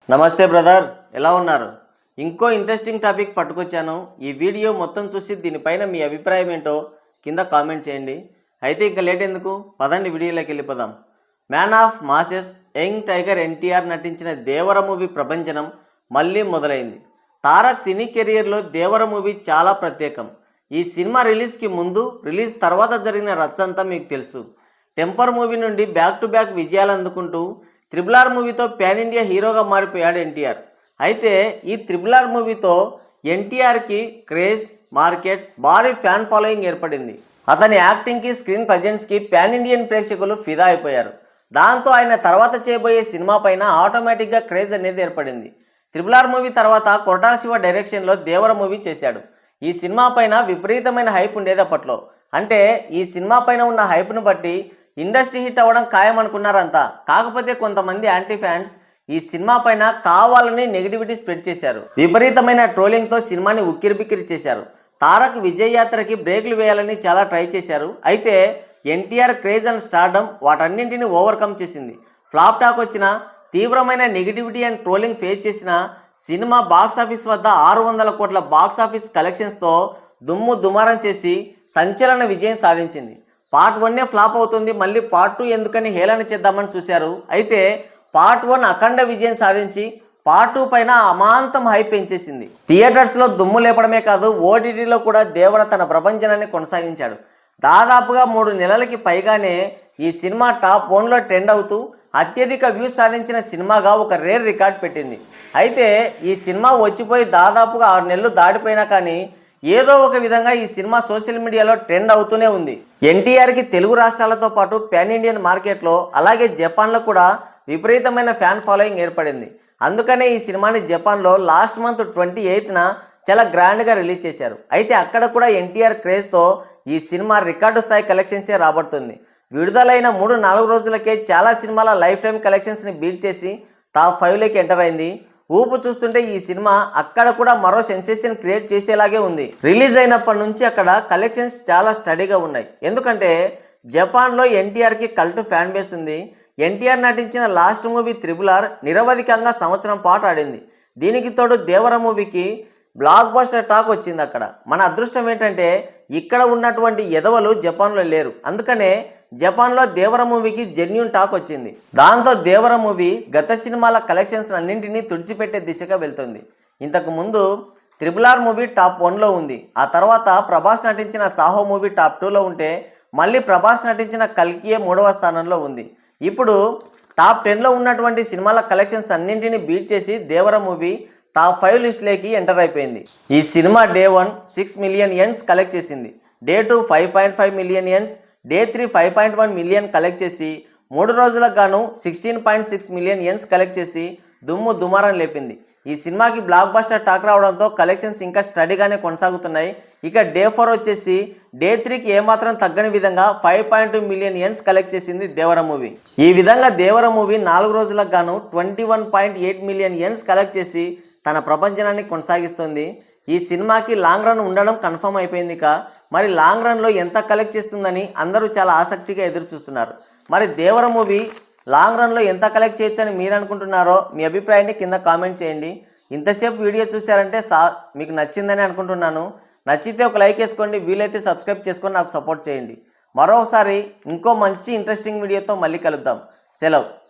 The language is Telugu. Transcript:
నమస్తే బ్రదర్, ఎలా ఉన్నారు? ఇంకో ఇంట్రెస్టింగ్ టాపిక్ పట్టుకొచ్చాను. ఈ వీడియో మొత్తం చూసి దీనిపైన మీ అభిప్రాయం ఏంటో కింద కామెంట్ చేయండి. అయితే ఇంకా లేట్ ఎందుకు, పదండి వీడియోలోకి వెళ్ళిపోదాం. Man of masses young tiger NTR నటించిన దేవర మూవీ ప్రభంజనం మళ్ళీ మొదలైంది. తారక్ సినీ కెరియర్లో దేవర మూవీ చాలా ప్రత్యేకం. ఈ సినిమా రిలీజ్కి ముందు, రిలీజ్ తర్వాత జరిగిన రచ్చంతా మీకు తెలుసు. టెంపర్ మూవీ నుండి బ్యాక్ టు బ్యాక్ విజయాలు అందుకుంటూ RRR మూవీతో ప్యాన్ ఇండియా హీరోగా మారిపోయాడు ఎన్టీఆర్. అయితే ఈ RRR మూవీతో ఎన్టీఆర్కి క్రేజ్, మార్కెట్, భారీ ఫ్యాన్ ఫాలోయింగ్ ఏర్పడింది. అతని యాక్టింగ్కి, స్క్రీన్ ప్రజెన్స్కి ప్యాన్ ఇండియన్ ప్రేక్షకులు ఫిదా అయిపోయారు. దాంతో ఆయన తర్వాత చేయబోయే సినిమా పైన ఆటోమేటిక్గా క్రేజ్ అనేది ఏర్పడింది. RRR మూవీ తర్వాత కొరటాల శివ డైరెక్షన్లో దేవర మూవీ చేశాడు. ఈ సినిమా పైన విపరీతమైన హైప్ ఉండేది అప్పట్లో. అంటే ఈ సినిమా పైన ఉన్న హైప్ను బట్టి ఇండస్ట్రీ హిట్ అవ్వడం ఖాయం అనుకున్నారంతా. కాకపోతే కొంతమంది యాంటీ ఫ్యాన్స్ ఈ సినిమా పైన కావాలని నెగిటివిటీ స్ప్రెడ్ చేశారు. విపరీతమైన ట్రోలింగ్తో సినిమాని ఉక్కిరిబిక్కిరి చేశారు. తారక్ విజయ్ యాత్రకి బ్రేక్లు వేయాలని చాలా ట్రై చేశారు. అయితే ఎన్టీఆర్ క్రేజ్ అండ్ స్టార్డమ్ వాటన్నింటినీ ఓవర్కమ్ చేసింది. ఫ్లాప్ టాక్ వచ్చిన, తీవ్రమైన నెగిటివిటీ అండ్ ట్రోలింగ్ ఫేస్ చేసిన సినిమా బాక్సాఫీస్ వద్ద 600 కోట్ల బాక్సాఫీస్ కలెక్షన్స్తో దుమ్ము దుమారం చేసి సంచలన విజయం సాధించింది. పార్ట్ 1 ఫ్లాప్ అవుతుంది, మళ్ళీ పార్ట్ 2 ఎందుకని హేళన చేద్దామని చూశారు. అయితే పార్ట్ 1 అఖండ విజయం సాధించి పార్ట్ 2 పైన అమాంతం హైప్ పెంచేసింది. థియేటర్స్లో దుమ్ము లేపడమే కాదు, ఓటీటీలో కూడా దేవర తన ప్రపంచాన్ని కొనసాగించాడు. దాదాపుగా 3 నెలలకి పైగానే ఈ సినిమా టాప్ 1లో ట్రెండ్ అవుతూ అత్యధిక వ్యూస్ సాధించిన సినిమాగా ఒక రేర్ రికార్డ్ పెట్టింది. అయితే ఈ సినిమా వచ్చిపోయి దాదాపుగా 6 నెలలు దాటిపోయినా కానీ ఏదో ఒక విధంగా ఈ సినిమా సోషల్ మీడియాలో ట్రెండ్ అవుతూనే ఉంది. ఎన్టీఆర్కి తెలుగు రాష్ట్రాలతో పాటు ప్యాన్ ఇండియన్ మార్కెట్లో, అలాగే జపాన్లో కూడా విపరీతమైన ఫ్యాన్ ఫాలోయింగ్ ఏర్పడింది. అందుకనే ఈ సినిమాని జపాన్లో లాస్ట్ మంత్ 28న చాలా గ్రాండ్గా రిలీజ్ చేశారు. అయితే అక్కడ కూడా ఎన్టీఆర్ క్రేజ్తో ఈ సినిమా రికార్డు స్థాయి కలెక్షన్సే రాబడుతుంది. విడుదలైన 3-4 రోజులకే చాలా సినిమాల లైఫ్ టైం కలెక్షన్స్ని బీట్ చేసి టాప్ 5లోకి ఎంటర్ అయింది. ఊపు చూస్తుంటే ఈ సినిమా అక్కడ కూడా మరో సెన్సేషన్ క్రియేట్ చేసేలాగే ఉంది. రిలీజ్ అయినప్పటి నుంచి అక్కడ కలెక్షన్స్ చాలా స్టడీగా ఉన్నాయి. ఎందుకంటే జపాన్లో ఎన్టీఆర్కి కల్ట్ ఫ్యాన్ బేస్ ఉంది. ఎన్టీఆర్ నటించిన లాస్ట్ మూవీ RRR నిరవధికంగా సంవత్సరం పాటు ఆడింది. దీనికి తోడు దేవర మూవీకి బ్లాక్ బస్టర్ టాక్ వచ్చింది అక్కడ. మన అదృష్టం ఏంటంటే ఇక్కడ ఉన్నటువంటి ఎదవలు జపాన్లో లేరు. అందుకనే జపాన్లో దేవర మూవీకి జెన్యూన్ టాక్ వచ్చింది. దాంతో దేవర మూవీ గత సినిమాల కలెక్షన్స్ అన్నింటినీ తుడిచిపెట్టే దిశగా వెళ్తుంది. ఇంతకు ముందు RRR మూవీ టాప్ 1లో ఉంది. ఆ తర్వాత ప్రభాస్ నటించిన సాహో మూవీ టాప్ 2లో ఉంటే, మళ్ళీ ప్రభాస్ నటించిన కల్కియే 3వ స్థానంలో ఉంది. ఇప్పుడు టాప్ 10లో ఉన్నటువంటి సినిమాల కలెక్షన్స్ అన్నింటినీ బీట్ చేసి దేవర మూవీ టాప్ 5 లిస్ట్లోకి ఎంటర్ అయిపోయింది. ఈ cinema day 1 6 million yens collect చేసింది. Day 2 5.5 million yens, day 3 5.1 million collect చేసి 3 రోజులకు గాను 16.6 మిలియన్ యెన్స్ కలెక్ట్ చేసి దుమ్ము దుమారం లేపింది. ఈ సినిమాకి బ్లాక్ బస్టర్ టాక్ రావడంతో కలెక్షన్స్ ఇంకా స్టడీగానే కొనసాగుతున్నాయి. ఇక డే 4 వచ్చేసి డే 3కి ఏమాత్రం తగ్గని విధంగా 5.2 మిలియన్ యెన్స్ కలెక్ట్ చేసింది దేవర మూవీ. ఈ విధంగా దేవర మూవీ 4 రోజులకు గాను 21.8 మిలియన్ యెన్స్ కలెక్ట్ చేసి తన ప్రపంచాన్ని కొనసాగిస్తుంది. ఈ సినిమాకి లాంగ్ రన్ ఉండడం కన్ఫర్మ్ అయిపోయింది. మరి లాంగ్ రన్లో ఎంత కలెక్ట్ చేస్తుందని అందరూ చాలా ఆసక్తిగా ఎదురు చూస్తున్నారు. మరి దేవర మూవీ లాంగ్ రన్లో ఎంత కలెక్ట్ చేయొచ్చని మీరు అనుకుంటున్నారో మీ అభిప్రాయాన్ని కింద కామెంట్ చేయండి. ఇంతసేపు వీడియో చూసారంటే మీకు నచ్చిందని అనుకుంటున్నాను. నచ్చితే ఒక లైక్ వేసుకోండి, వీలైతే సబ్స్క్రైబ్ చేసుకొని నాకు సపోర్ట్ చేయండి. మరోసారి ఇంకో మంచి ఇంట్రెస్టింగ్ వీడియోతో మళ్ళీ కలుద్దాం. సెలవు.